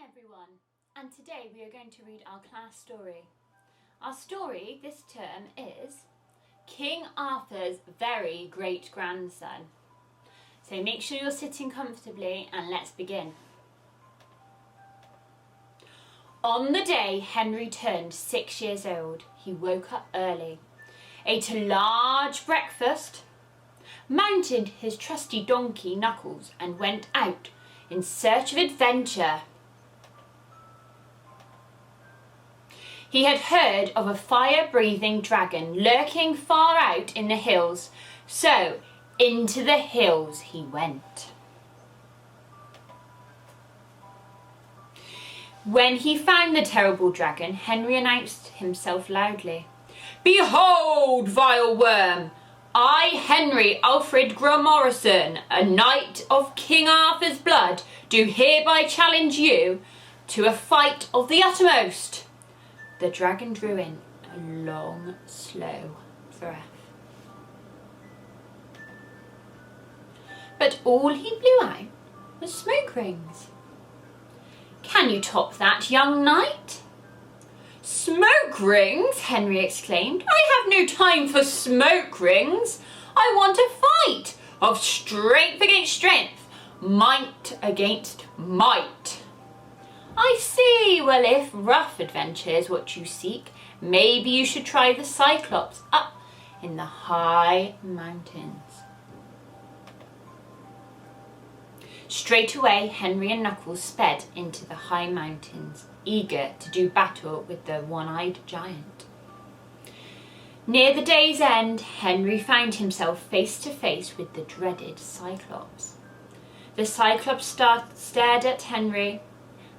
everyone, and today we are going to read our class story. Our story this term is King Arthur's Very Great Grandson. So make sure you're sitting comfortably and let's begin. On the day Henry turned 6 years old, he woke up early, ate a large breakfast, mounted his trusty donkey Knuckles and went out in search of adventure. He had heard of a fire-breathing dragon lurking far out in the hills, so into the hills he went. When he found the terrible dragon, Henry announced himself loudly. "Behold, vile worm! I, Henry Alfred Grimorrison, a knight of King Arthur's blood, do hereby challenge you to a fight of the uttermost." The dragon drew in a long, slow breath. But all he blew out was smoke rings. "Can you top that, young knight?" "Smoke rings?" Henry exclaimed. "I have no time for smoke rings. I want a fight of strength against strength, might against might." "I see. Well, if rough adventure is what you seek, maybe you should try the Cyclops up in the high mountains." Straight away, Henry and Knuckles sped into the high mountains, eager to do battle with the one-eyed giant. Near the day's end, Henry found himself face to face with the dreaded Cyclops. The Cyclops stared at Henry,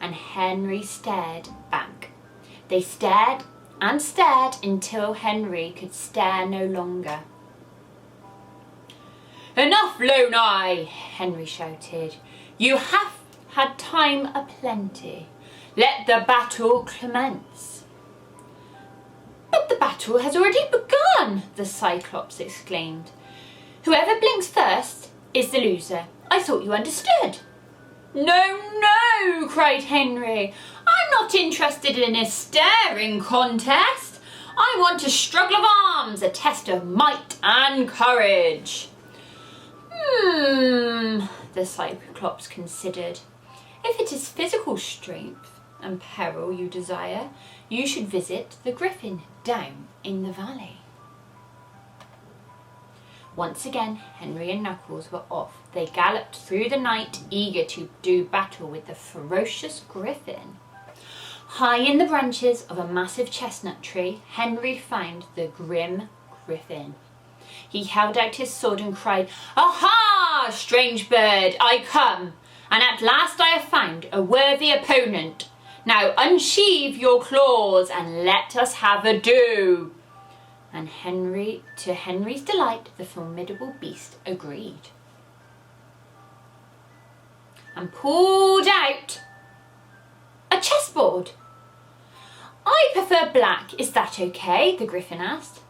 and Henry stared back. They stared and stared until Henry could stare no longer. "Enough, Lone Eye!" Henry shouted. "You have had time aplenty. Let the battle commence." "But the battle has already begun!" the Cyclops exclaimed. "Whoever blinks first is the loser. I thought you understood." "No, no!" cried Henry. "I'm not interested in a staring contest. I want a struggle of arms, a test of might and courage." The Cyclops considered. "If it is physical strength and peril you desire, you should visit the Griffin down in the valley." Once again, Henry and Knuckles were off. They galloped through the night, eager to do battle with the ferocious Griffin. High in the branches of a massive chestnut tree, Henry found the Grim Griffin. He held out his sword and cried, "Aha, strange bird, I come, and at last I have found a worthy opponent. Now unsheathe your claws and let us have a do." And to Henry's delight, the formidable beast agreed and pulled out a chessboard. "I prefer black. Is that okay?" the Griffin asked.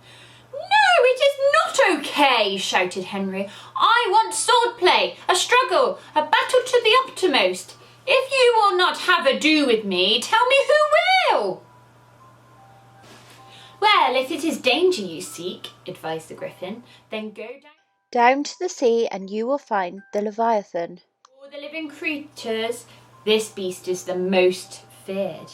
"No, it is not okay," shouted Henry. "I want swordplay, a struggle, a battle to the uttermost. If you will not have a do with me, tell me who will." "Well, if it is danger you seek," advised the Griffin, "then go down to the sea and you will find the Leviathan. For the living creatures, this beast is the most feared."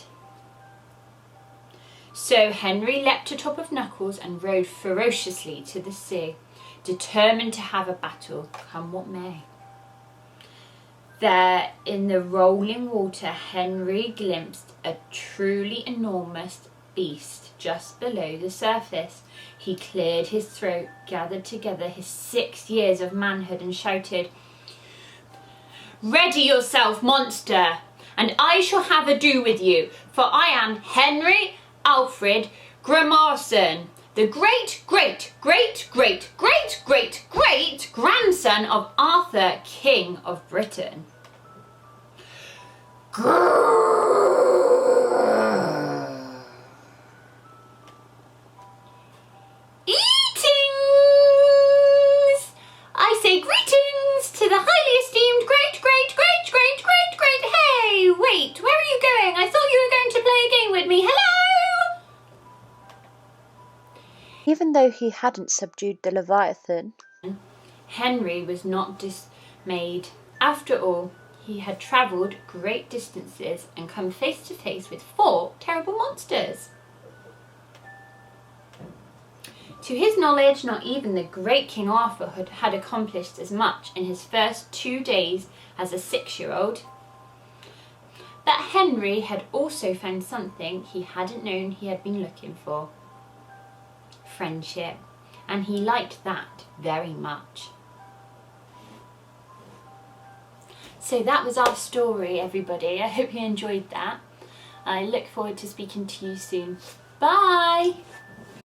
So Henry leapt atop of Knuckles and rode ferociously to the sea, determined to have a battle, come what may. There, in the rolling water, Henry glimpsed a truly enormous beast just below the surface. He cleared his throat, gathered together his 6 years of manhood and shouted, "Ready yourself, monster, and I shall have a do with you, for I am Henry Alfred Grimorrison, the great, great, great, great, great, great, great grandson of Arthur, King of Britain." "I say greetings to the highly esteemed great, great, great, great, great, great, hey, wait, where are you me. Hello! Even though he hadn't subdued the Leviathan, Henry was not dismayed. After all, he had travelled great distances and come face to face with 4 terrible monsters. To his knowledge, not even the great King Arthur had accomplished as much in his first 2 days as a 6-year-old. But Henry had also found something he hadn't known he had been looking for. Friendship. And he liked that very much. So that was our story, everybody. I hope you enjoyed that. I look forward to speaking to you soon. Bye!